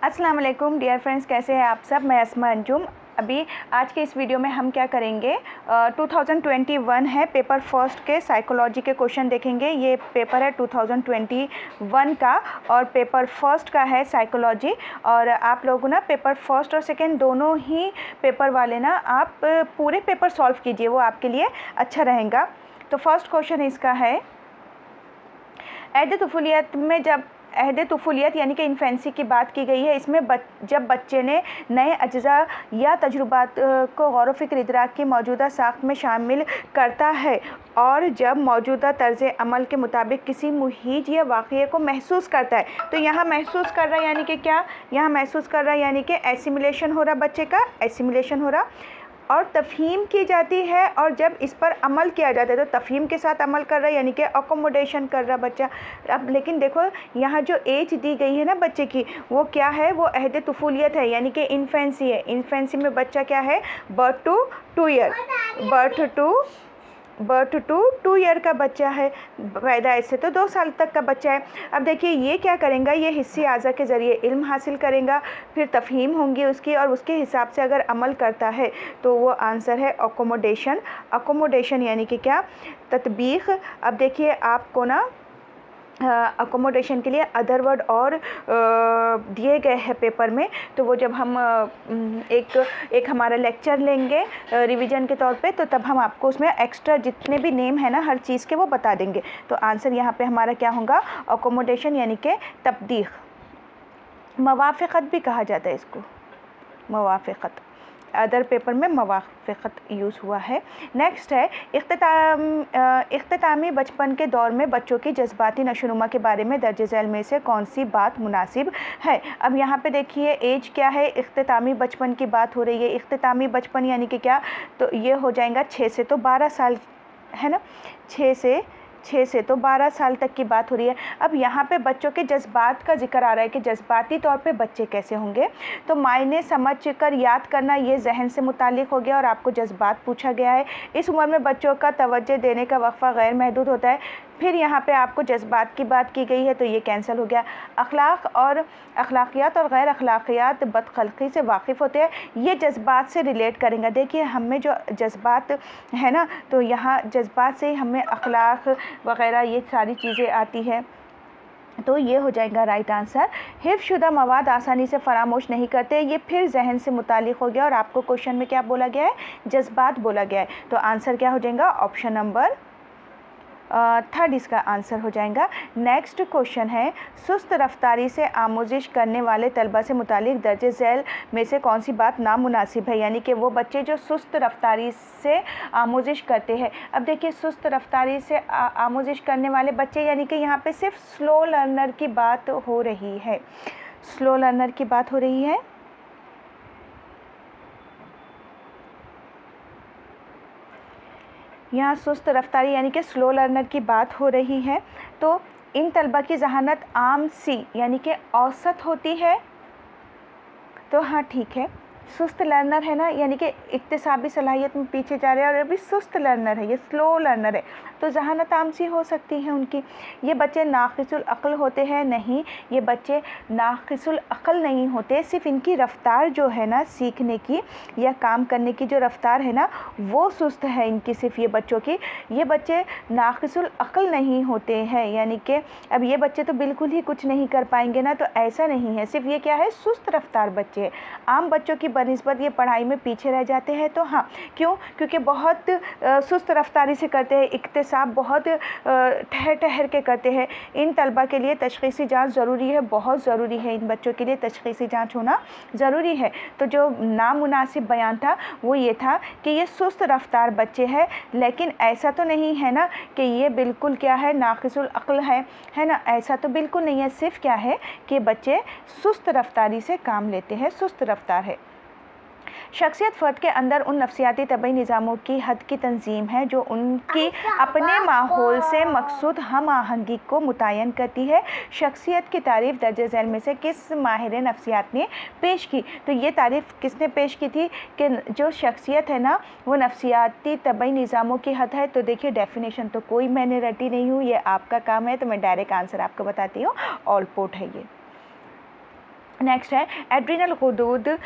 अस्सलाम वालेकुम dear friends, कैसे हैं आप सब। मैं अस्मा अंजुम। अभी आज के इस वीडियो में हम क्या करेंगे, 2021 है पेपर फर्स्ट के साइकोलॉजी के क्वेश्चन देखेंगे। ये पेपर है 2021 का और पेपर फर्स्ट का है साइकोलॉजी। और आप लोग ना पेपर फर्स्ट और सेकेंड दोनों ही पेपर वाले ना आप पूरे पेपर सॉल्व कीजिए, वो आपके लिए अच्छा रहेगा। तो फर्स्ट क्वेश्चन इसका है, अहद तुफूलियत में जब अहद तुफूलियत यानी कि इन्फेंसी की बात की गई है, इसमें जब बच्चे ने नए अज्जा या तजुर्बात को गौर व फिक्र इदराक की मौजूदा साख्त में शामिल करता है और जब मौजूदा तर्ज़ अमल के मुताबिक किसी मुहीज या वाक़ये को महसूस करता है। तो यहाँ महसूस कर रहा है यानी कि क्या, यहाँ महसूस कर रहा है यानी कि एसिमिलेशन हो रहा, बच्चे का एसिमिलेशन हो रहा और तफ़हीम की जाती है। और जब इस पर अमल किया जाता है तो तफ़हीम के साथ अमल कर रहा है यानी कि अकोमोडेशन कर रहा बच्चा। अब लेकिन देखो यहाँ जो एज दी गई है ना बच्चे की, वो क्या है, वो अहद तुफूलियत है यानी कि इन्फेंसी है। इन्फेंसी में बच्चा क्या है, birth to 2 year, birth to 2 year का बच्चा है, पैदाइश से तो 2 साल तक का बच्चा है। अब देखिए ये क्या करेगा, ये हिस्सी आज़ा के ज़रिए इल्म हासिल करेगा, फिर तफ़हीम होंगी उसकी और उसके हिसाब से अगर अमल करता है तो वो आंसर है अकोमोडेशन। अकोमोडेशन यानी कि क्या, तत्बीक़। अब देखिए आपको ना अकोमोडेशन के लिए अदर वर्ड और दिए गए हैं पेपर में, तो वो जब हम एक हमारा लेक्चर लेंगे रिवीजन के तौर पे, तो तब हम आपको उसमें एक्स्ट्रा जितने भी नेम है ना हर चीज़ के वो बता देंगे। तो आंसर यहाँ पे हमारा क्या होगा, अकोमोडेशन यानी कि तब्दील। मवाफ़क़त भी कहा जाता है इसको, मवाफ़क़त, अदर पेपर में मवाफ़क़त यूज़ हुआ है। नेक्स्ट है, इख्तितामी बचपन के दौर में बच्चों की जज्बाती नशोनुमा के बारे में दर्ज झैल में से कौन सी बात मुनासिब है। अब यहाँ पे देखिए एज क्या है, इख्तितामी बचपन की बात हो रही है। इख्तितामी बचपन यानी कि क्या, तो ये हो जाएगा 6 से तो 12 साल है ना, 6 से तो 12 साल तक की बात हो रही है। अब यहाँ पे बच्चों के जज्बात का जिक्र आ रहा है कि जज्बाती तौर पे बच्चे कैसे होंगे। तो मायने समझ कर याद करना, ये जहन से मुतालिक हो गया और आपको जज्बात पूछा गया है। इस उम्र में बच्चों का तवज्जो देने का वक्फा गैर महदूद होता है। फिर यहाँ पे आपको जज्बात की बात की गई है तो ये कैंसिल हो गया। अखलाक और अखलाकियात और गैर अखलाकियात बदखलकी से वाकिफ़ होते हैं, ये जज्बात से रिलेट करेंगे। देखिए हमें जो जज्बात है ना, तो यहाँ जज्बात से ही हमें अखलाक वग़ैरह ये सारी चीज़ें आती है, तो ये हो जाएगा राइट आंसर। हिफ्ज़शुदा मवाद आसानी से फरामोश नहीं करते, ये फिर जहन से मुतालिक हो गया और आपको क्वेश्चन में क्या बोला गया है, जज्बात बोला गया है। तो आंसर क्या हो जाएगा, ऑप्शन नंबर 3 इसका आंसर हो जाएगा। नेक्स्ट क्वेश्चन है, सुस्त रफ्तारी से आमोजिश करने वाले तलबा से मुतालिक दर्ज झैल में से कौन सी बात नामुनासिब है। यानी कि वो बच्चे जो सुस्त रफ्तारी से आमोजिश करते हैं। अब देखिए सुस्त रफ्तारी से आमोजिश करने वाले बच्चे यानी कि यहाँ पे सिर्फ स्लो लर्नर की बात हो रही है, स्लो लर्नर की बात हो रही है। यहाँ सुस्त रफ्तारी यानी कि स्लो लर्नर की बात हो रही है। तो इन तलबा की जहानत आम सी यानी कि औसत होती है। तो हाँ ठीक है, सुस्त लर्नर है ना, यानी कि इक्तिसाबी सलाहियत में पीछे जा रहे हैं और अभी सुस्त लर्नर है, ये स्लो लर्नर है, तो जहानत आम सी हो सकती है उनकी। ये बच्चे नाक़िसुल अक़ल होते हैं, नहीं ये बच्चे नाक़िसुल अक़ल नहीं होते, सिर्फ इनकी रफ़्तार जो है ना सीखने की या काम करने की जो रफ़्तार है ना वो सुस्त है इनकी, सिर्फ ये बच्चों की। ये बच्चे नाक़िसुल अक़ल नहीं होते हैं, यानी कि अब ये बच्चे तो बिल्कुल ही कुछ नहीं कर पाएंगे ना, तो ऐसा नहीं है, सिर्फ ये क्या है, सुस्त रफ़्तार बच्चे। आम बच्चों की बनिस्बत ये पढ़ाई में पीछे रह जाते हैं। तो हाँ क्यों, क्योंकि बहुत सुस्त रफ्तारी से करते हैं, इक्तिसाब बहुत ठहर ठहर के करते हैं। इन तलबा के लिए तशख़ीसी जांच ज़रूरी है, बहुत ज़रूरी है, इन बच्चों के लिए तशख़ीसी जांच होना ज़रूरी है। तो जो नामुनासिब बयान था वो ये था कि ये सुस्त रफ्तार बच्चे हैं, लेकिन ऐसा तो नहीं है ना कि ये बिल्कुल क्या है, नाक़िसुल अक़ल है ना, ऐसा तो बिल्कुल नहीं है। सिर्फ क्या है कि बच्चे सुस्त रफ्तारी से काम लेते हैं, सुस्त रफ्तार है। शख्सियत फ़र्द के अंदर उन नफ्सियाती तबई निज़ामों की हद की तंजीम है जो उनकी अपने माहौल से मकसूद हम आहंगी को मुतय्यन करती है। शख्सियत की तारीफ़ दर्ज झैल में से किस माहिर नफ्सियात ने पेश की। तो ये तारीफ़ किसने पेश की थी कि जो शख्सियत है ना वो नफ्सियाती तबई निज़ामों की हद है। तो देखिए डेफिनेशन तो कोई मैंने रटी नहीं हूँ, ये आपका काम है, तो मैं डायरेक्ट आंसर आपको बताती हूँ। ऑल पोर्ट है ये। नेक्स्ट है एड्रीनल गुदूद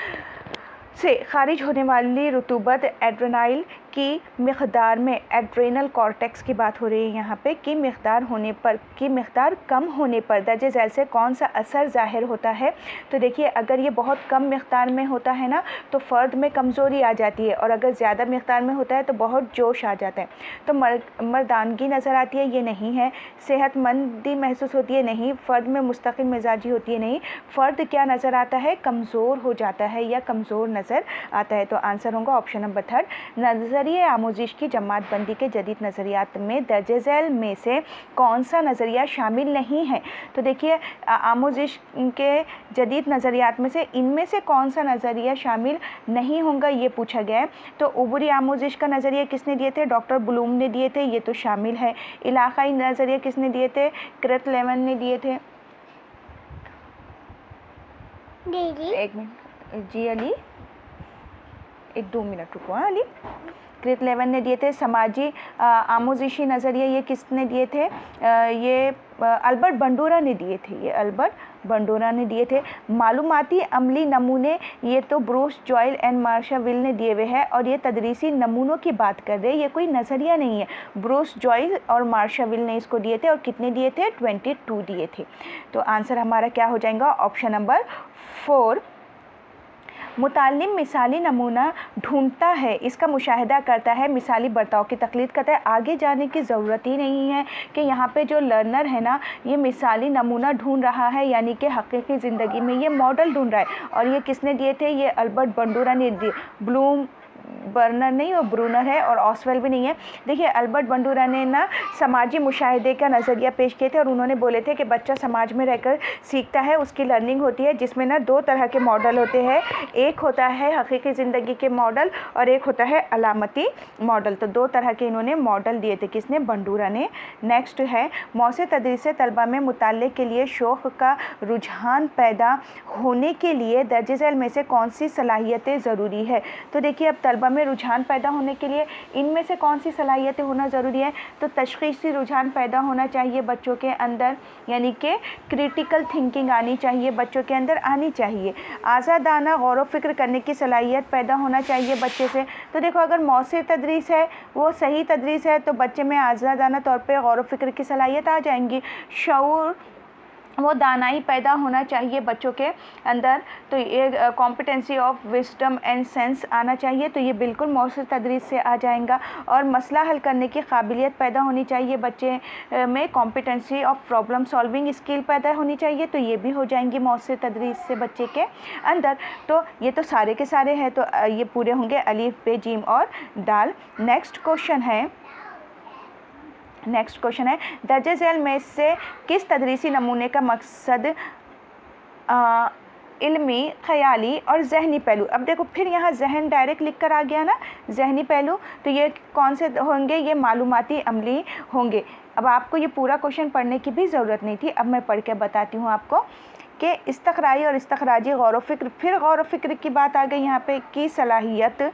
से खारिज होने वाली रुतूबत एड्रेनाइल की मिक़दार में, एड्रेनल कॉर्टेक्स की बात हो रही है यहाँ पे, की मिक़दार कम होने पर दर्जे झैल से कौन सा असर ज़ाहिर होता है। तो देखिए अगर ये बहुत कम मिक़दार में होता है ना तो फ़र्द में कमज़ोरी आ जाती है, और अगर ज़्यादा मिक़दार में होता है तो बहुत जोश आ जाता है। तो मर्दानगी नज़र आती है, ये नहीं है। सेहतमंदी महसूस होती है, नहीं। फ़र्द में मुस्तकिल मिजाजी होती है, नहीं। फ़र्द क्या नज़र आता है, कमज़ोर हो जाता है या कमज़ोर नज़र आता है। तो आंसर होगा ऑप्शन नंबर 3 नज़रिए आमोजिश की जमात बंदी के जदीद नज़रियात में दर्जे झैल में से कौन सा नज़रिया शामिल नहीं है। तो देखिए आमोजिश के जदीद नज़रियात में से इनमें से कौन सा नज़रिया शामिल नहीं होगा, ये पूछा गया है। तो उबूरी आमोजिश का नज़रिया किसने दिए थे, डॉक्टर ब्लूम ने दिए थे, ये तो शामिल है। इलाक़ाई नज़रिया किसने दिए थे, क्रेथ-लेवन ने दिए थे। एक मिनट जी अली, 1-2 मिनट रुको। अली क्रेथ-लेवन ने दिए थे। समाजी आमोजिशी नज़रिया ये किसने दिए थे, ये अल्बर्ट बंडूरा ने दिए थे, ये अल्बर्ट बंडूरा ने दिए थे। मालूमाती अमली नमूने ये तो Bruce Joel and Marsha Will ने दिए हुए हैं, और ये तदरीसी नमूनों की बात कर रहे हैं, ये कोई नज़रिया नहीं है। ब्रूस जॉयल और मार्शा विल ने इसको दिए थे, और कितने दिए थे, 22 दिए थे। तो आंसर हमारा क्या हो जाएगा, ऑप्शन नंबर 4। मुतालिम मिसाली नमूना ढूंढता है, इसका मुशाहिदा करता है, मिसाली बर्ताव की तकलीद करता है। आगे जाने की ज़रूरत ही नहीं है कि यहाँ पे जो लर्नर है ना ये मिसाली नमूना ढूंढ रहा है, यानी कि हकीकी ज़िंदगी में ये मॉडल ढूंढ रहा है। और ये किसने दिए थे, ये अल्बर्ट बंडूरा ने दिए। ब्लूम बर्नर नहीं और ब्रूनर है, और ऑसवेल भी नहीं है। देखिए अल्बर्ट बंडूरा ने ना समाजी मुशाहिदे का नज़रिया पेश किए थे, और उन्होंने बोले थे कि बच्चा समाज में रहकर सीखता है, उसकी लर्निंग होती है, जिसमें ना 2 तरह के मॉडल होते हैं। एक होता है हकीकी ज़िंदगी के मॉडल, और एक होता है अलामती मॉडल। तो 2 तरह के इन्होंने मॉडल दिए थे, किसने, बंडूरा ने। नेक्स्ट है मौसे तदरीस तलबा में मुताले के लिए शौक़ का रुझान पैदा होने के लिए दर्जे झैल में से कौन सी सलाहियतें ज़रूरी है। तो देखिए अब तलबा में रुझान पैदा होने के लिए इनमें से कौन सी सलाहियतें होना ज़रूरी है। तो तशख़ीसी रुझान पैदा होना चाहिए बच्चों के अंदर, यानी कि क्रिटिकल थिंकिंग आनी चाहिए बच्चों के अंदर, आनी चाहिए। आज़ादाना गौर व फिक्र करने की सलाहियत पैदा होना चाहिए बच्चे से। तो देखो अगर मौसर तदरीस है, वो सही तदरीस है, तो बच्चे में आज़ादाना तौर पर गौर व फिक्र की सलाहियत आ जाएंगी। शऊर, वो दानाई पैदा होना चाहिए बच्चों के अंदर, तो ये competency of wisdom and sense आना चाहिए, तो ये बिल्कुल मौसर तदरीस से आ जाएगा। और मसला हल करने की काबिलियत पैदा होनी चाहिए बच्चे में, competency of problem solving skill पैदा होनी चाहिए, तो ये भी हो जाएंगी मौसर तदरीस से बच्चे के अंदर। तो ये तो सारे के सारे हैं, तो ये पूरे होंगे अलीफ बे जीम और दाल। नेक्स्ट क्वेश्चन है दर्जे झैल में से किस तदरीसी नमूने का मकसद इल्मी, ख़याली और जहनी पहलू। अब देखो फिर यहाँ जहन डायरेक्ट लिख कर आ गया ना, जहनी पहलू, तो ये कौन से होंगे, ये मालूमाती अमली होंगे। अब आपको ये पूरा क्वेश्चन पढ़ने की भी ज़रूरत नहीं थी, अब मैं पढ़ के बताती हूँ आपको कि इस्तख़राई और इस्तख़राजी गौर व फिक्र, फिर गौर व फिक्र की बात आ गई यहाँ पे, की सलाहियत,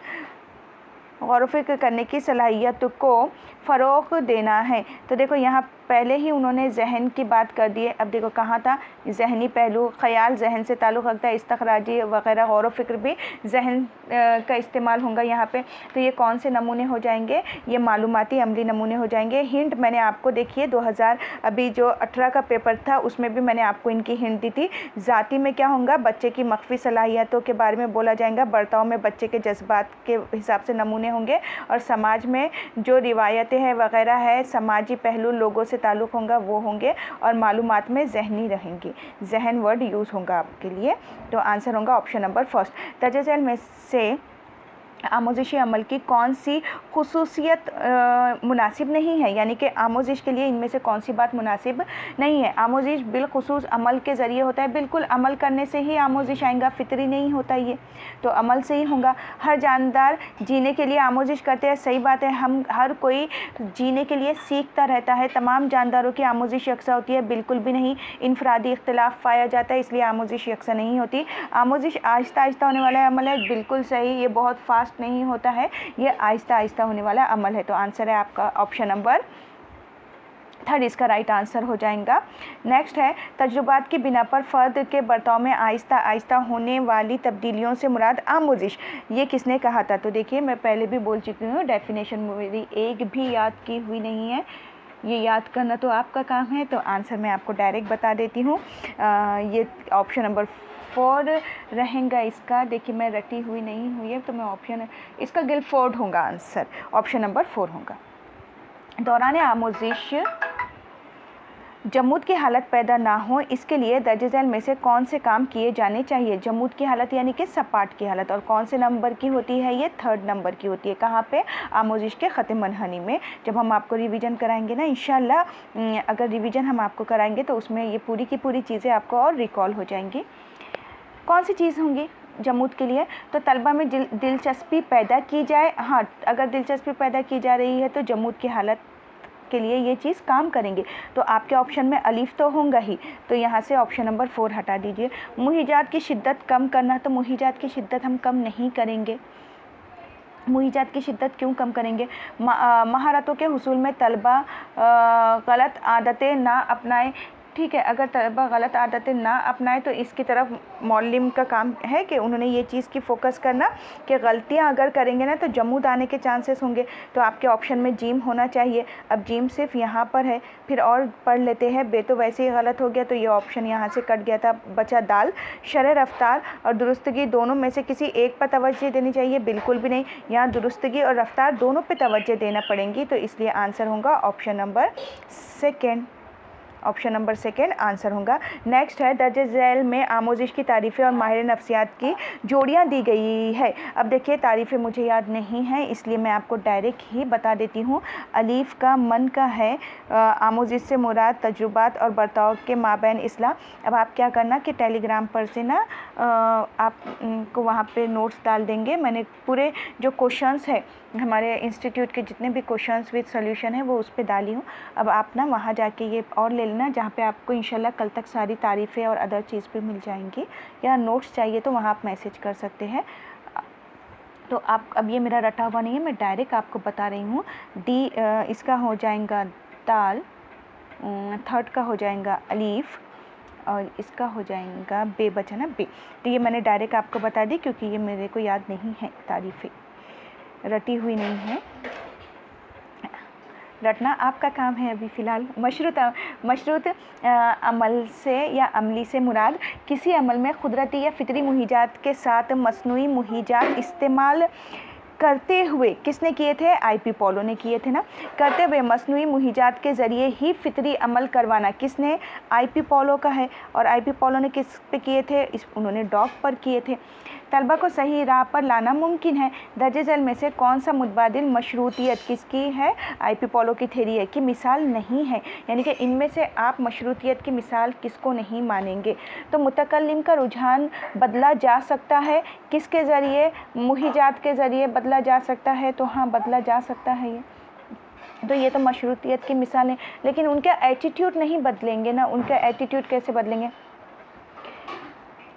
गौर व फिक्र करने की सलाहियत को फ़रोग़ देना है। तो देखो यहाँ पहले ही उन्होंने जहन की बात कर दी है। अब देखो कहाँ था, जहनी पहलू, ख़याल जहन से ताल्लुक़ रखता है, इस्तख़राजी वग़ैरह गौर व फिक्र भी जहन का इस्तेमाल होगा यहाँ पे। तो ये कौन से नमूने हो जाएंगे, ये मालूमाती अमली नमूने हो जाएंगे। हिंट मैंने आपको देखिए 2000 अभी जो 18 का पेपर था उसमें भी मैंने आपको इनकी हिंट दी थी। ज़ाती में क्या होगा, बच्चे की मख्फी सलाहियतों के बारे में बोला जाएगा, बर्ताव में बच्चे के जज्बात के हिसाब से नमूने होंगे, और समाज में जो रिवायतें हैं वग़ैरह है, समाजी पहलू लोगों से ताल्लुक़ होगा वो होंगे, और मालूमात में जहनी रहेंगी, जहन वर्ड यूज़ होगा आपके लिए। तो आंसर होगा ऑप्शन नंबर 1। दर्जे झैल में से आमोजिशी अमल की कौन सी खुसूसियत मुनासिब नहीं है, यानी कि आमोजिश के लिए इनमें से कौन सी बात मुनासिब नहीं है। आमोजिश बिलखुसूस अमल के ज़रिए होता है, बिल्कुल अमल करने से ही आमोजिश आएगा, फितरी नहीं होता ये, तो अमल से ही होगा। हर जानदार जीने के लिए आमोजिश करते हैं, सही बात है, हम हर कोई जीने के लिए सीखता रहता है। तमाम जानदारों की आमोजिश यकसा होती है, बिल्कुल भी नहीं, इनफरादी इख्तिलाफ पाया जाता है, इसलिए आमोजिश यकसा नहीं होती। आमोजिश आहिस्ता आहिस्ता होने वाला अमल है, बिल्कुल सही, ये बहुत फास्ट नहीं होता है, ये आहिस्ता आहिस्ता होने वाला अमल है। तो आंसर है आपका ऑप्शन नंबर थर्ड इसका राइट आंसर हो जाएगा। नेक्स्ट है, तजुर्बात की बिना पर फ़र्द के बर्ताव में आहिस्ता आहिस्ता होने वाली तब्दीलियों से मुराद आमोजिश, ये किसने कहा था? तो देखिए मैं पहले भी बोल चुकी हूँ, डेफिनेशन मेरी एक भी याद की हुई नहीं है, ये याद करना तो आपका काम है। तो आंसर मैं आपको डायरेक्ट बता देती हूँ, ये ऑप्शन नंबर 4 रहेगा इसका। देखिए मैं रटी हुई नहीं हुई है, तो मैं ऑप्शन इसका गिलफोर्ड होगा, आंसर ऑप्शन नंबर 4 होगा। दौरान आमोजिश जमूद की हालत पैदा ना हो, इसके लिए दर्ज झैल में से कौन से काम किए जाने चाहिए? जमूद की हालत यानी कि सपाट की हालत, और कौन से नंबर की होती है? ये 3rd नंबर की होती है। कहाँ पे? आमोजिश के ख़त्म मनहनी में। जब हम आपको रिवीजन कराएंगे ना इंशाल्लाह, अगर रिवीजन हम आपको कराएंगे तो उसमें ये पूरी की पूरी चीज़ें आपको और रिकॉल हो जाएंगी। कौन सी चीज़ होंगी जमूद के लिए? तो तलबा में दिलचस्पी पैदा की जाए। हाँ, अगर दिलचस्पी पैदा की जा रही है तो जमूद की हालत के लिए ये चीज़ काम करेंगे। तो आपके ऑप्शन में अलीफ तो होगा ही, तो यहाँ से ऑप्शन नंबर 4 हटा दीजिए। मुहीजात की शिद्दत कम करना, तो मुहीजात की शिद्दत हम कम नहीं करेंगे। मुहीजात की शिद्दत क्यों कम करेंगे? महारतों के हुसूल में तलबा गलत आदतें ना अपनाएं। ठीक है, अगर तलबा गलत आदतें ना अपनाएं तो इसकी तरफ मौलिम का काम है कि उन्होंने ये चीज़ की फ़ोकस करना कि गलतियां अगर करेंगे ना तो जमूद आने के चांसेस होंगे। तो आपके ऑप्शन में जीम होना चाहिए। अब जीम सिर्फ यहाँ पर है, फिर और पढ़ लेते हैं। बे तो वैसे ही गलत हो गया, तो ये ऑप्शन यहाँ से कट गया था, बचा दाल। शरह रफ्तार और दुरुस्तगी दोनों में से किसी एक पर तवज्जो देनी चाहिए? बिल्कुल भी नहीं, यहाँ दुरुस्तगी और रफ्तार दोनों पे तवज्जो देना पड़ेंगी। तो इसलिए आंसर होगा option number 2, option number 2 answer होगा। नेक्स्ट है, दर्ज झैल में आमोजिश की तारीफ़ें और माहिर नफ्सियात की जोड़ियाँ दी गई है। अब देखिए तारीफ़ें मुझे याद नहीं हैं, इसलिए मैं आपको डायरेक्ट ही बता देती हूँ। अलीफ का मन का है, आमोजिश से मुराद तजुर्बात और बर्ताव के माबैन इस्लाह। अब आप क्या करना कि टेलीग्राम पर से ना आप को वहाँ पे नोट्स डाल देंगे। मैंने पूरे जो क्वेश्चंस है हमारे इंस्टीट्यूट के जितने भी क्वेश्चंस विद सॉल्यूशन है वो उस पर डाली हूँ। अब आप ना वहाँ जाके ये और ले लेना, जहाँ पे आपको इंशाल्लाह कल तक सारी तारीफ़ें और अदर चीज़ भी मिल जाएंगी। या नोट्स चाहिए तो वहाँ आप मैसेज कर सकते हैं। तो आप, अब ये मेरा रटा हुआ नहीं है, मैं डायरेक्ट आपको बता रही हूँ। डी इसका हो जाएगा दाल, 3rd का हो जाएगा अलीफ, और इसका हो जाएगा बे, बचा ना बे। तो ये मैंने डायरेक्ट आपको बता दी क्योंकि ये मेरे को याद नहीं है, तारीफ़ें रटी हुई नहीं है। रटना आपका काम है अभी फ़िलहाल। मशरूत अमल से या अमली से मुराद किसी अमल में कुदरती या फितरी मुहीजात के साथ मसनूई मुहीजात इस्तेमाल करते हुए किसने किए थे? आईपी पॉलो ने किए थे ना। करते हुए मसनूई मुहीजात के ज़रिए ही फितरी अमल करवाना किसने? आईपी पॉलो का है। और आईपी पॉलो ने किस पे किए थे? उन्होंने डॉग पर किए थे। तलबा को सही राह पर लाना मुमकिन है। दर्ज झैल में से कौन सा मुतबादिल मशरूतियत किसकी है? आईपी पॉलो की थ्योरी है कि मिसाल नहीं है, यानी कि इनमें से आप मशरूतियत की मिसाल किसको नहीं मानेंगे? तो मुतकल्लिम का रुझान बदला जा सकता है किसके ज़रिए? मुहीजात के ज़रिए बदला जा सकता है। तो हाँ, बदला जा सकता है ये। तो ये तो मशरूतियत की मिसाल है, लेकिन उनका एटीट्यूड नहीं बदलेंगे ना। उनका एटीट्यूड कैसे बदलेंगे?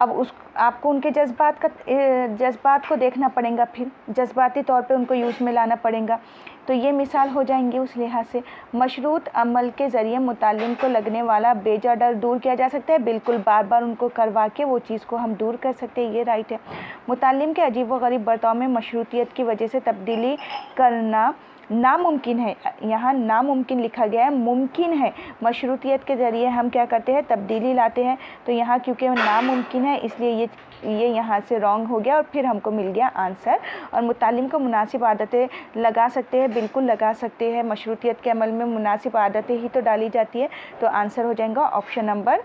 अब आपको उनके जज्बात को देखना पड़ेगा, फिर जज्बाती तौर पे उनको यूज़ में लाना पड़ेगा। तो ये मिसाल हो जाएंगे उस लिहाज से। मशरूत अमल के ज़रिए मुतालिम को लगने वाला बेजा डर दूर किया जा सकता है। बिल्कुल, बार बार उनको करवा के वो चीज़ को हम दूर कर सकते हैं, ये राइट है। मुतालिम के अजीब व गरीब बर्ताव में मशरूतियत की वजह से तब्दीली करना नामुमकिन है। यहाँ नामुमकिन लिखा गया है, मुमकिन है। मशरूतियत के ज़रिए हम क्या करते हैं? तब्दीली लाते हैं। तो यहाँ क्योंकि नामुमकिन है इसलिए ये यहाँ से रॉन्ग हो गया और फिर हमको मिल गया आंसर। और मुतालिम को मुनासिब आदतें लगा सकते हैं, बिल्कुल लगा सकते हैं। मशरूतियत के अमल में मुनासिब आदतें ही तो डाली जाती है। तो आंसर हो जाएगा ऑप्शन नंबर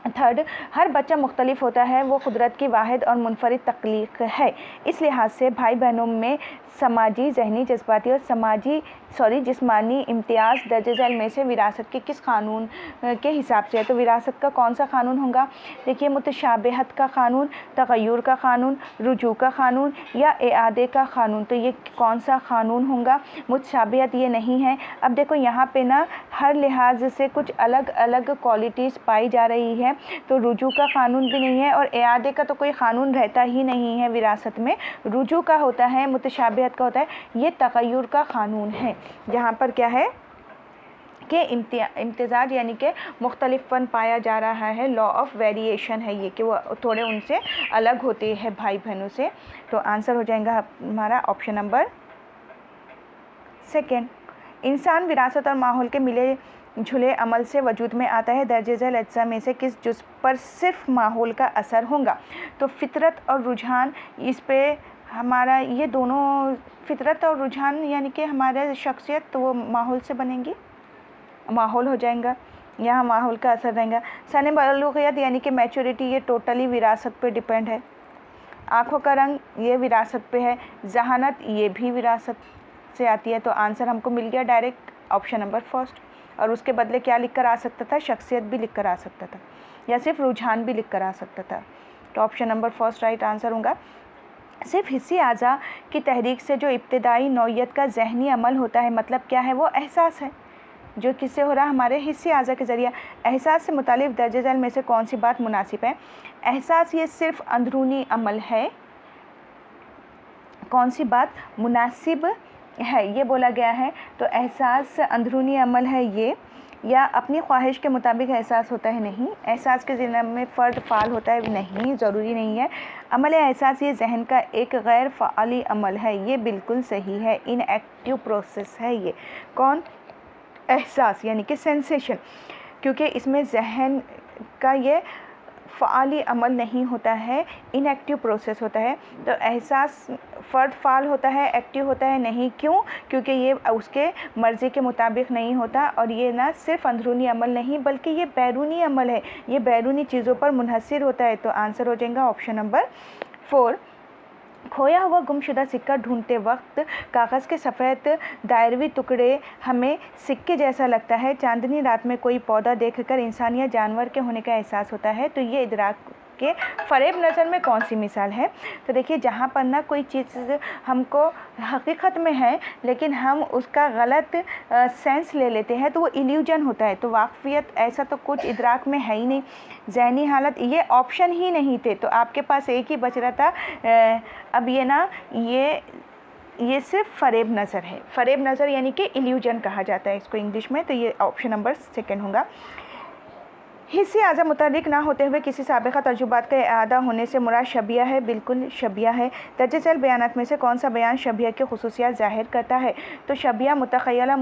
3। हर बच्चा मुख्तलिफ होता है, वो कुदरत की वाहिद और मुनफरिद तख्लीक है। इस लिहाज से भाई बहनों में समाजी, जहनी, जज्बाती और जिस्मानी इम्तियाज़ दर्ज झैल में से विरासत के किस कानून के हिसाब से है? तो विरासत का कौन सा कानून होगा? देखिए, मुतशाबिहत का कानून, तगय्युर का कानून, रुजू का कानून या इआदे का कानून। तो ये कौन सा कानून होगा? मुतशाबिहत ये नहीं है। अब देखो यहाँ पे ना हर लिहाज से कुछ अलग अलग क्वालिटीज़ पाई जा रही है। तो रुजू का कानून भी नहीं है और इआदे का तो कोई कानून रहता ही नहीं है विरासत में। रुजू का होता है, मुतशाबिहत का होता है, ये तगय्युर का कानून है। जहाँ पर क्या है के इम्तिजाज यानी कि मुख्तलिफपन पाया जा रहा है। लॉ ऑफ वेरिएशन है ये कि वो थोड़े उनसे अलग होते हैं भाई बहनों से। तो आंसर हो जाएगा हमारा ऑप्शन नंबर सेकेंड। इंसान विरासत और माहौल के मिले झूले अमल से वजूद में आता है। दर्ज झैल अज्जा में से किस जुज़ पर सिर्फ माहौल का असर होगा? तो फितरत और रुझान, इस पे हमारा ये दोनों फितरत और रुझान यानी कि हमारे शख्सियत तो वो माहौल से बनेंगी, माहौल हो जाएगा, यहाँ माहौल का असर रहेगा। सन बलूग़ियत यानी कि मैच्योरिटी, ये टोटली विरासत पे डिपेंड है। आँखों का रंग ये विरासत पे है। जहानत ये भी विरासत से आती है। तो आंसर हमको मिल गया डायरेक्ट ऑप्शन नंबर फर्स्ट। और उसके बदले क्या लिख कर आ सकता था? शख्सियत भी लिख कर आ सकता था या सिर्फ रुझान भी लिख कर आ सकता था। तो option number first right answer होगा। सिर्फ हिस्सी आज़ा की तहरीक से जो इब्तदाई नौइयत का जहनी अमल होता है, मतलब क्या है? वो एहसास है, जो किससे हो रहा है? हमारे हिस्सी आज़ा के ज़रिए। एहसास से मुतालिक दर्ज झैल में से कौन सी बात मुनासिब है? एहसास ये सिर्फ अंदरूनी अमल है। कौन सी बात मुनासिब है ये बोला गया है? तो एहसास अंदरूनी अमल है ये, या अपनी ख्वाहिश के मुताबिक एहसास होता है? नहीं। एहसास के ज़िम्मे में फ़र्द फ़ाल होता है? नहीं, ज़रूरी नहीं है। अमल एहसास ये जहन का एक गैर फ़ाली अमल है, ये बिल्कुल सही है। इनएक्टिव प्रोसेस है ये। कौन? एहसास यानी कि सेंसेशन, क्योंकि इसमें जहन का ये फ़ाली अमल नहीं होता है, इनएक्टिव प्रोसेस होता है। तो एहसास फ़र्द फ़ाल होता है, एक्टिव होता है? नहीं। क्यों? क्योंकि ये उसके मर्ज़ी के मुताबिक नहीं होता, और ये ना सिर्फ अंदरूनी अमल नहीं बल्कि ये बैरूनी अमल है, ये बैरूनी चीज़ों पर मुनहसर होता है। तो आंसर हो जाएगा ऑप्शन नंबर 4। खोया हुआ गुमशुदा सिक्का ढूंढते वक्त कागज़ के सफ़ेद दायरवी टुकड़े हमें सिक्के जैसा लगता है। चांदनी रात में कोई पौधा देखकर इंसान या जानवर के होने का एहसास होता है। तो ये इदराक के फ़रेब नज़र में कौन सी मिसाल है? तो देखिए, जहाँ पर ना कोई चीज़ हमको हकीकत में है लेकिन हम उसका गलत सेंस ले लेते हैं तो वो इल्यूजन होता है। तो वाक़फ़ियत ऐसा तो कुछ इदराक में है ही नहीं। ज़हनी हालत, ये ऑप्शन ही नहीं थे, तो आपके पास एक ही बच रहा था। अब ये ना ये सिर्फ फ़रेब नज़र है। फ़रेब नज़र यानी कि इल्यूजन कहा जाता है इसको इंग्लिश में। तो ये ऑप्शन नंबर सेकेंड होगा। हिस्से आज़ा मुतालिक ना होते हुए किसी साबिक़ा तजुर्बात का इआदा होने से मुराद शबिया है? बिल्कुल शबिया है। दर्ज झैल बयानात में से कौन सा बयान शबिया की खुसूसियात ज़ाहिर करता है? तो शबिया मुतख़य्यला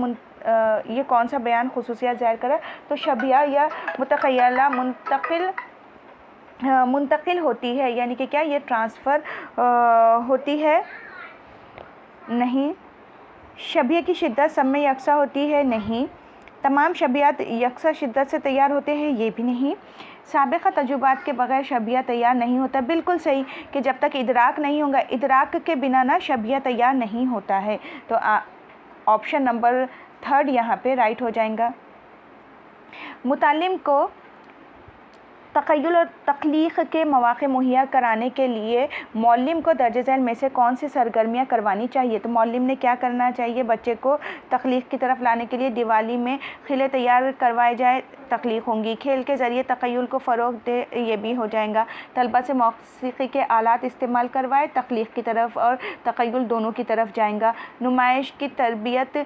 ये कौन सा बयान खुसूसियात ज़ाहिर करा? तो शबिया या मुतख़य्यला मुंतकिल होती है, यानी कि क्या ये ट्रांसफ़र होती है? नहीं। शबिया की शिद्दत सब में यकसा होती है? नहीं। तमाम शबियात यकसा शिद्दत से तैयार होते हैं? ये भी नहीं। साबिक़ा तजुर्बात के बग़ैर शबिया तैयार नहीं होता? बिल्कुल सही, कि जब तक इदराक नहीं होगा, इदराक के बिना ना शबिया तैयार नहीं होता है। तो ऑप्शन नंबर 3 यहाँ पे राइट हो जाएगा। मुतालिम को तख़य्युल और तख्लीक़ के मौक़े मुहैया कराने के लिए मौल्लिम को दर्ज झैल में से कौन सी सरगर्मियाँ करवानी चाहिए? तो मौल्लिम ने क्या करना चाहिए? बच्चे को तख्लीक़ की तरफ लाने के लिए दिवाली में खिले तैयार करवाए जाए, तख्लीक़ होंगी। खेल के ज़रिए तख़य्युल को फ़रोग़ दे, ये भी हो जाएगा। तलबा से मौसीक़ी के आलात इस्तेमाल करवाए, तख्लीक़ की तरफ और तख़य्युल दोनों की तरफ जाएगा। नुमाइश की तरबियत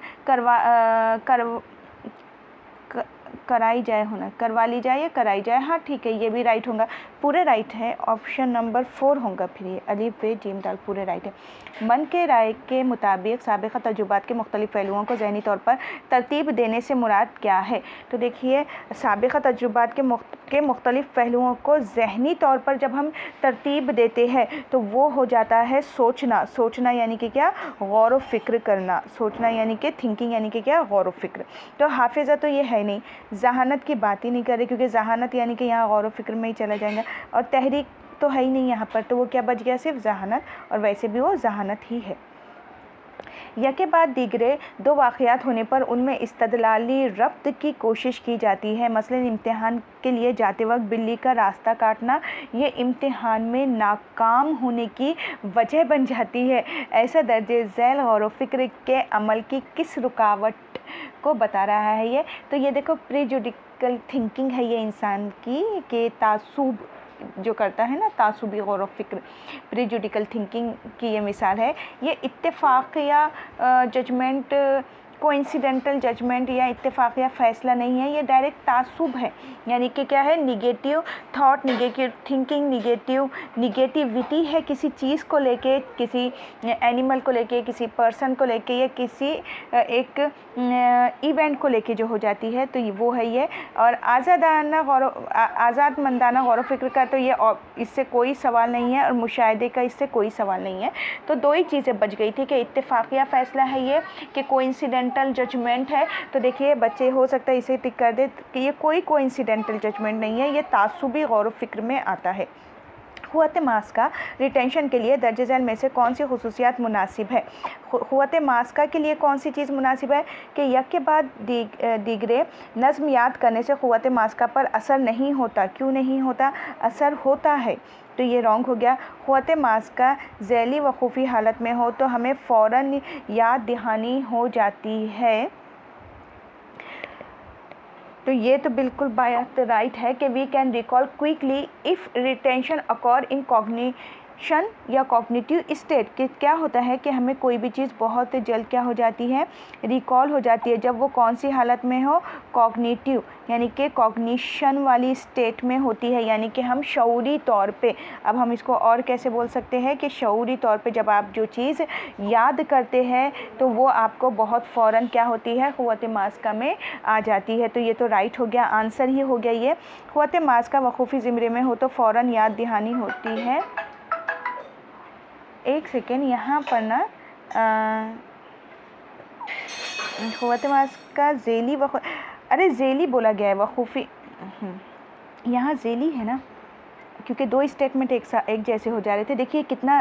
करवा ली जाए या कराई जाए? हाँ ठीक है, ये भी राइट होगा, पूरे राइट है। ऑप्शन नंबर 4 होगा फिर ये, अलिफ बे जीम दाल पूरे राइट है। मन के राय के मुताबिक साबिक़ा तजुर्बात के मुख्तलिफ़ पहलुओं को ज़हनी तौर पर तरतीब देने से मुराद क्या है? तो देखिए, साबिक़ा तजुर्बात के मुख्तलिफ़ पहलुओं को ज़हनी तौर पर जब हम तरतीब देते हैं तो वो हो जाता है सोचना। सोचना यानी कि क्या? गौर व फ़िक्र करना। सोचना यानी कि थिंकिंग, यानी कि क्या? गौर व फ़िक्र। तो हाफिज़ा तो ये है नहीं, जहानत की बात ही नहीं करे, क्योंकि जहानत यानी कि यहाँ गौर व फ़िक्र में ही चला जाएगा, और तहरीक तो है ही नहीं यहाँ पर, तो वो क्या बच गया? सिर्फ जहानत, और वैसे भी वो जहानत ही है। यके बाद दीगरे दो वाक़यात होने पर उनमें इस्तदलाली रब्त की कोशिश की जाती है। मसलन इम्तिहान के लिए जाते वक्त बिल्ली का रास्ता काटना, ये इम्तिहान में नाकाम होने की वजह बन जाती है। ऐसा दर्जे झैल गौर व फ़िक्र के अमल की किस रुकावट को बता रहा है ये? तो ये देखो, प्रीजुडिकल थिंकिंग है ये इंसान की, कि तासुब जो करता है ना, तासुबी गौर व फ़िक्र, प्रीजुडिकल थिंकिंग की ये मिसाल है। ये इत्तेफाक या जजमेंट कोइंसिडेंटल जजमेंट या इत्तेफाकिया फ़ैसला नहीं है, ये डायरेक्ट तासुब है। यानी कि क्या है, negative thought, negative thinking, negativity है किसी चीज़ को लेके, किसी एनिमल को लेके, किसी पर्सन को लेके या किसी एक इवेंट को लेके जो हो जाती है, तो वो है ये। और आज़ादमंदाना गौर फ़िक्र का तो ये इससे कोई सवाल नहीं है, और मुशाहिदे का इससे कोई सवाल नहीं है। तो दो ही चीज़ें बच गई थी कि इत्तेफाकिया फ़ैसला है ये, कि कोइंसिडेंटल जजमेंट है। तो देखिए बच्चे, हो सकता है इसे टिक कर दे कि ये कोई कोइंसिडेंटल जजमेंट नहीं है, ये तासुबी गौर फ़िक्र में आता है। क़ुव्वत मास्का रिटेंशन के लिए दर्ज झैल में से कौन सी खुसूसियात मुनासिब है? क़ुव्वत मास्का के लिए कौन सी चीज़ मुनासिब है कि यक के बाद दीगरे नज़्म याद करने से क़ुव्वत मास्का पर असर नहीं होता। क्यों नहीं होता? असर होता है। तो ये रॉन्ग हो गया। क़ुव्वत मास्का ज़ैली व खुफ़ी हालत में हो तो हमें फ़ौरन याद दहानी हो जाती है। तो ये तो बिल्कुल बात राइट है कि we can recall quickly if retention occur in cognition या कॉग्निटिव स्टेट। कि क्या होता है कि हमें कोई भी चीज़ बहुत जल्द क्या हो जाती है, रिकॉल हो जाती है, जब वो कौन सी हालत में हो, कॉग्निटिव यानी कि कॉग्निशन वाली स्टेट में होती है, यानी कि हम शऊरी तौर पे, अब हम इसको और कैसे बोल सकते हैं कि शऊरी तौर पे जब आप जो चीज़ याद करते हैं तो वो आपको बहुत फ़ौरन क्या होती है, क़ुव्वत मास्का में आ जाती है। तो ये तो राइट हो गया, आंसर ही हो गया ये। क़ुव्वत मास्का वक़ूफ़ी ज़िम्रे में हो तो फ़ौरन याद दहानी होती है। एक सेकेंड, यहाँ पर ना क़ुव्वत मास्का ज़ैली अरे ज़ैली बोला गया है, वक़ूफ़ी यहाँ ज़ैली है ना, क्योंकि दो स्टेटमेंट एक जैसे हो जा रहे थे। देखिए कितना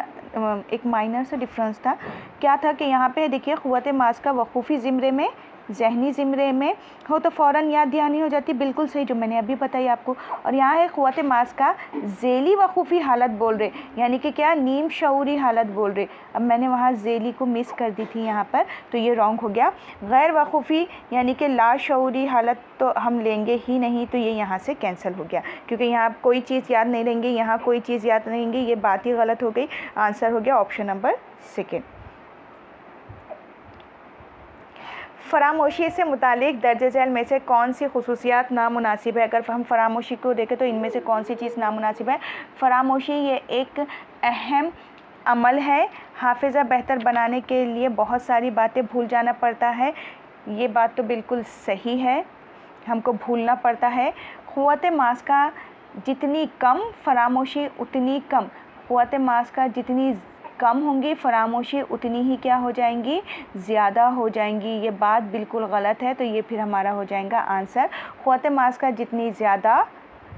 एक माइनर सा डिफरेंस था। क्या था कि यहाँ पे देखिए क़ुव्वत मास्का वक़ूफ़ी ज़िम्रे में, ज़हनी ज़िम्रे में हो तो फ़ौरन याद दहानी हो जाती, बिल्कुल सही जो मैंने अभी बताई आपको। और यहाँ है क़ुव्वत मास्का ज़ैली वक़ूफ़ी हालत बोल रहे, यानी कि क्या, नीम शऊरी हालत बोल रहे। अब मैंने वहाँ ज़ैली को मिस कर दी थी यहाँ पर, तो ये रॉन्ग हो गया। गैर वक़ूफ़ी यानी कि लाशऊरी हालत तो हम लेंगे ही नहीं, तो ये यहाँ से कैंसिल हो गया, क्योंकि यहाँ आप कोई चीज़ याद नहीं लेंगे, यहाँ कोई चीज़ याद नहीं लेंगे, ये बात ही गलत हो गई। आंसर हो गया ऑप्शन नंबर सेकेंड। फरामोशी से मुतालिक दर्ज झैल में से कौन सी खुसूसियात नामुनासिब है? अगर हम फरामोशी को देखें तो इनमें से कौन सी चीज़ नामुनासिब है? फरामोशी ये एक अहम अमल है। हाफिज़ा बेहतर बनाने के लिए बहुत सारी बातें भूल जाना पड़ता है, ये बात तो बिल्कुल सही है, हमको भूलना पड़ता है। क़ुव्वत मास्का जितनी कम, फरामोशी उतनी कम। क़ुव्वत मास्का जितनी कम होंगी, फरामोशी उतनी ही क्या हो जाएंगी, ज़्यादा हो जाएंगी। ये बात बिल्कुल गलत है, तो ये फिर हमारा हो जाएगा आंसर। क़ुव्वत मास्का जितनी ज़्यादा,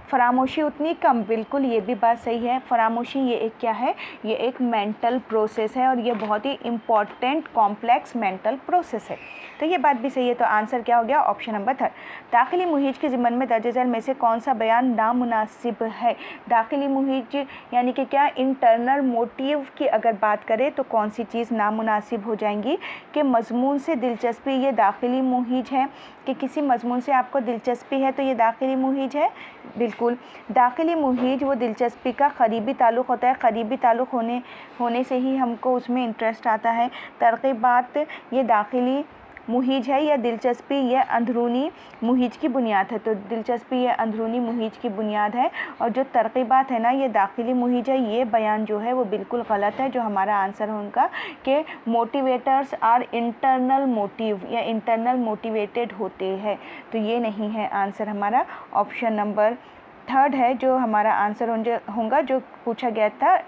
फरामोशी उतनी कम, बिल्कुल ये भी बात सही है। फरामोशी ये एक क्या है, ये एक मेंटल प्रोसेस है, और ये बहुत ही इम्पॉर्टेंट कॉम्प्लेक्स मेंटल प्रोसेस है। तो ये बात भी सही है, तो आंसर क्या हो गया, ऑप्शन नंबर 3। दाखिली मुहीज के ज़िम्मन में दर्ज झैल में से कौन सा बयान नामुनासिब है? दाखिली मुहीज यानी कि क्या, इंटरनल मोटिव की अगर बात करें तो कौन सी चीज़ नामुनासिब हो जाएंगी? कि मज़मून से दिलचस्पी, ये दाखिली मुहीज है। कि किसी मज़मून से आपको दिलचस्पी है तो ये दाखिली मुहीज है, बिल्कुल। दाखिली मुहीज वो दिलचस्पी का करीबी ताल्लुक़ होता है, करीबी ताल्लुक़ होने से ही हमको उसमें इंटरेस्ट आता है। तरग़ीबात ये दाखिली मुहीज है, या दिलचस्पी ये अंदरूनी मुहीज की बुनियाद है। तो दिलचस्पी ये अंदरूनी मुहीज की बुनियाद है, और जो तरग़ीबात है ना, ये दाखिली मुहीज है। ये बयान जो है वो बिल्कुल गलत है, जो हमारा आंसर है उनका कि मोटिवेटर्स आर इंटरनल मोटिव या इंटरनल मोटिवेटेड होते हैं। तो ये नहीं है आंसर हमारा, ऑप्शन नंबर 3 है जो हमारा आंसर होगा, जो पूछा गया था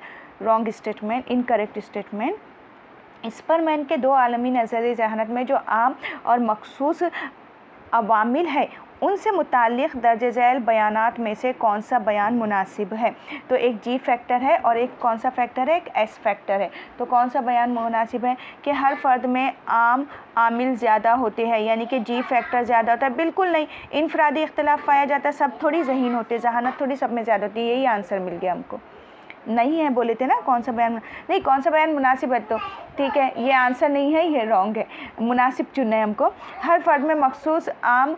रॉन्ग स्टेटमेंट, इनकरेक्ट स्टेटमेंट। स्परमैन के 2 आलमी नज़रिए ज़हानत में जो आम और मखसूस अवामिल है, उनसे मुताल्लिक़ दर्ज झैल बयानात में से कौन सा बयान मुनासिब है? तो एक जी फैक्टर है और एक कौन सा फैक्टर है, एक एस फैक्टर है। तो कौन सा बयान मुनासिब है? कि हर फ़र्द में आम आमिल ज़्यादा होते हैं, यानी कि जी फैक्टर ज़्यादा होता है। बिल्कुल नहीं, इनफरादी इख्तलाफ पाया जाता है, सब थोड़ी ज़हीन होते, जहानत थोड़ी सब में ज़्यादा होती है। यही आंसर मिल गया हमको। नहीं है बोले थे ना, कौन सा बयान नहीं, कौन सा बयान मुनासिब है, तो ठीक है, ये आंसर नहीं है, ये रॉन्ग है। मुनासिब चुनना है हमको। हर फ़र्द में मखसूस आम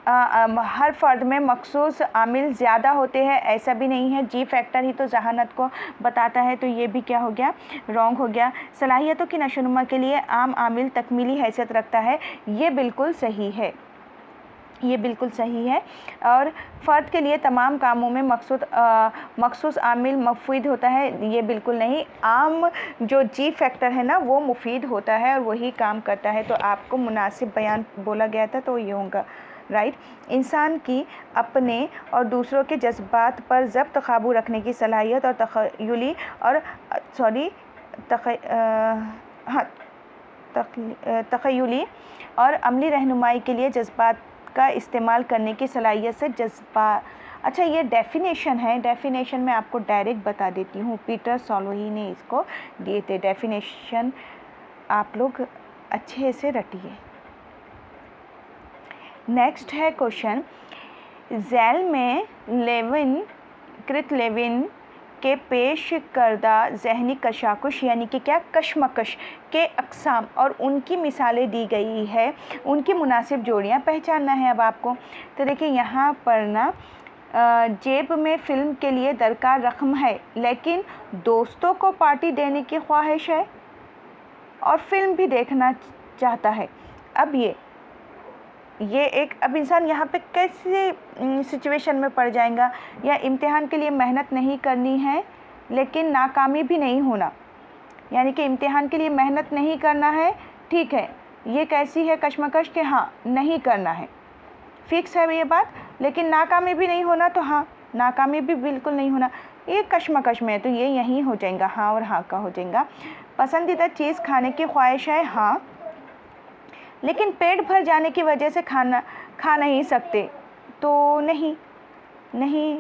हर फ़र्द में मखसूस आमिल ज़्यादा होते हैं, ऐसा भी नहीं है। जी फैक्टर ही तो जहानत को बताता है, तो ये भी क्या हो गया, रॉन्ग हो गया। सलाहियतों की नशोनुमा के लिए आम आमिल तकमीली हैसियत रखता है, ये बिल्कुल सही है, ये बिल्कुल सही है। और फ़र्द के लिए तमाम कामों में मखसूस आमिल मुफीद होता है, ये बिल्कुल नहीं। आम जो जी फैक्टर है ना वो मुफीद होता है और वही काम करता है, तो आपको मुनासिब बयान बोला गया था, तो ये होगा राइट। इंसान की अपने और दूसरों के जज्बात पर ज़ब्त काबू रखने की सलाहियत और तख़य्युली और अमली रहनुमाई के लिए जज्बात का इस्तेमाल करने की सलाहियत से अच्छा ये डेफिनेशन है, डेफिनेशन मैं आपको डायरेक्ट बता देती हूँ, पीटर सॉलोही ने इसको दिए थे डेफिनेशन, आप लोग अच्छे से रटिए। नेक्स्ट है क्वेश्चन, ज़ैल में लेविन के पेश करदा ज़हनी कशाकुश यानी कि क्या, कशमकश के अक़साम और उनकी मिसालें दी गई है, उनकी मुनासिब जोड़ियाँ पहचानना है अब आपको। तो देखिए यहाँ पर ना जेब में फ़िल्म के लिए दरकार रकम है, लेकिन दोस्तों को पार्टी देने की ख्वाहिश है और फिल्म भी देखना चाहता है। अब ये एक, अब इंसान यहाँ पे कैसे सिचुएशन में पड़ जाएगा, या इम्तिहान के लिए मेहनत नहीं करनी है लेकिन नाकामी भी नहीं होना, यानी कि इम्तिहान के लिए मेहनत नहीं करना है, ठीक है, ये कैसी है कशमकश के, हाँ नहीं करना है, फिक्स है ये बात, लेकिन नाकामी भी नहीं होना, तो हाँ नाकामी भी बिल्कुल नहीं होना, ये कशमकश में है, तो ये यहीं हो जाएगा, हाँ और हाँ का हो जाएगा। पसंदीदा चीज़ खाने की ख्वाहिश है, हाँ, लेकिन पेट भर जाने की वजह से खा नहीं सकते, तो नहीं,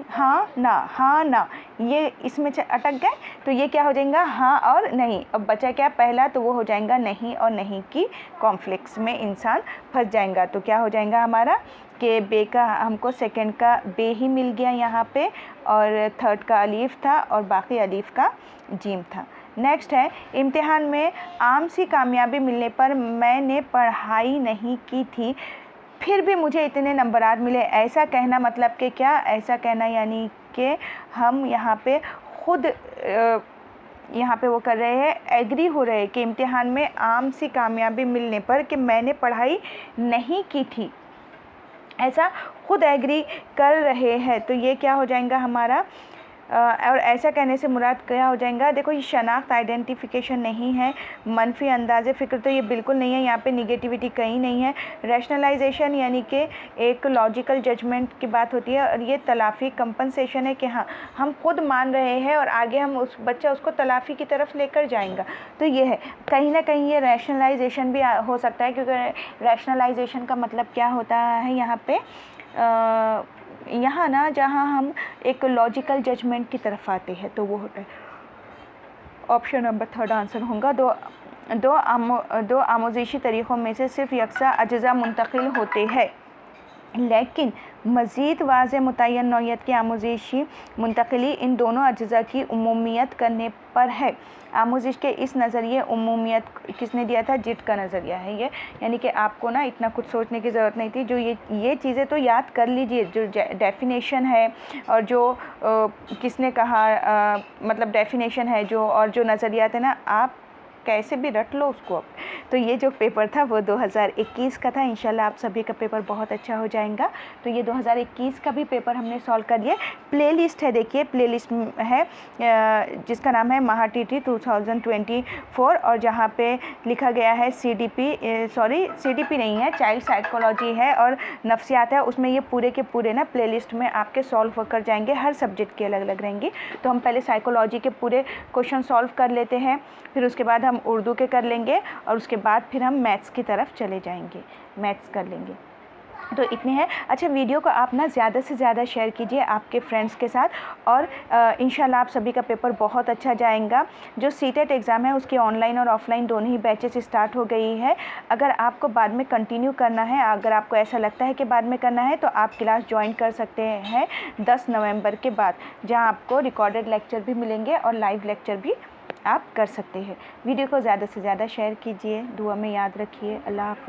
हाँ ना, ये इसमें अटक गए, तो ये क्या हो जाएगा, हाँ और नहीं। अब बचा क्या पहला, तो वो हो जाएगा नहीं और नहीं की कॉन्फ्लिक्ट्स में इंसान फंस जाएगा, तो क्या हो जाएगा हमारा कि बे का हमको सेकंड का बे ही मिल गया यहाँ पे, और थर्ड का अलीफ था और बाकी अलीफ का जीम था। नेक्स्ट है, इम्तिहान में आम सी कामयाबी मिलने पर मैंने पढ़ाई नहीं की थी फिर भी मुझे इतने नंबरात मिले, ऐसा कहना मतलब कि क्या, ऐसा कहना यानी कि हम यहाँ पे खुद यहाँ पे वो कर रहे हैं, एग्री हो रहे हैं कि इम्तिहान में आम सी कामयाबी मिलने पर कि मैंने पढ़ाई नहीं की थी, ऐसा खुद एग्री कर रहे हैं, तो ये क्या हो जाएगा हमारा, और ऐसा कहने से मुराद क्या हो जाएगा। देखो ये शनाख्त आइडेंटिफिकेशन नहीं है, मनफी अंदाज़े फ़िक्र तो ये बिल्कुल नहीं है, यहाँ पे निगेटिविटी कहीं नहीं है। रैशनलाइजेशन यानी कि एक लॉजिकल जजमेंट की बात होती है, और ये तलाफ़ी कंपनसेशन है कि हाँ हम खुद मान रहे हैं और आगे हम बच्चा उसको तलाफ़ी की तरफ लेकर जाएगा, तो ये है कहीं ना कहीं ये रैशनलाइजेशन भी हो सकता है, क्योंकि रैशनलाइजेशन का मतलब क्या होता है यहाँ पे, यहाँ ना जहाँ हम एक लॉजिकल जजमेंट की तरफ आते हैं, तो वो होता है ऑप्शन नंबर थर्ड आंसर होगा। दो आमोज़ेशी तरीक़ों में से सिर्फ यकसा अज्ज़ा मुंतकिल होते हैं, लेकिन मज़ीद वाज़े मुतय्यन नौइयत की आमोज़ेशी मुंतकिली इन दोनों अज्ज़ा की उमूमियत करने पर है। आमोज़िश के इस नज़रिए उमूमियत किसने दिया था, जिट का नज़रिया है ये, यानी कि आपको ना इतना कुछ सोचने की ज़रूरत नहीं थी, जो ये चीज़ें तो याद कर लीजिए, जो डेफिनेशन है और जो किसने कहा, मतलब डेफिनेशन है जो, और जो नज़रियात है ना, आप कैसे भी रट लो उसको। तो ये जो पेपर था वो 2021 का था, इंशाल्लाह आप सभी का पेपर बहुत अच्छा हो जाएगा। तो ये 2021 का भी पेपर हमने सॉल्व कर दिया। प्लेलिस्ट है, देखिए प्लेलिस्ट है जिसका नाम है महाटीटी 2024, और जहाँ पे लिखा गया है CDP नहीं है, चाइल्ड साइकोलॉजी है और नफ्सियात है, उसमें ये पूरे के पूरे ना प्लेलिस्ट में आपके सॉल्व कर जाएंगे, हर सब्जेक्ट के अलग अलग रहेंगे। तो हम पहले साइकोलॉजी के पूरे क्वेश्चन सॉल्व कर लेते हैं, फिर उसके बाद हम उर्दू के कर लेंगे, और उसके बाद फिर हम मैथ्स की तरफ चले जाएंगे, मैथ्स कर लेंगे। तो इतने हैं। अच्छा, वीडियो को आप ना ज़्यादा से ज़्यादा शेयर कीजिए आपके फ्रेंड्स के साथ, और इंशाल्लाह आप सभी का पेपर बहुत अच्छा जाएगा। जो सीटेट एग्ज़ाम है उसकी ऑनलाइन और ऑफ़लाइन दोनों ही बैचेस स्टार्ट हो गई है। अगर आपको बाद में कंटिन्यू करना है, अगर आपको ऐसा लगता है कि बाद में करना है, तो आप क्लास ज्वाइन कर सकते हैं 10 नवंबर के बाद, जहाँ आपको रिकॉर्डेड लेक्चर भी मिलेंगे और लाइव लेक्चर भी आप कर सकते हैं। वीडियो को ज़्यादा से ज़्यादा शेयर कीजिए, दुआ में याद रखिए। अल्लाह हाफ़िज़।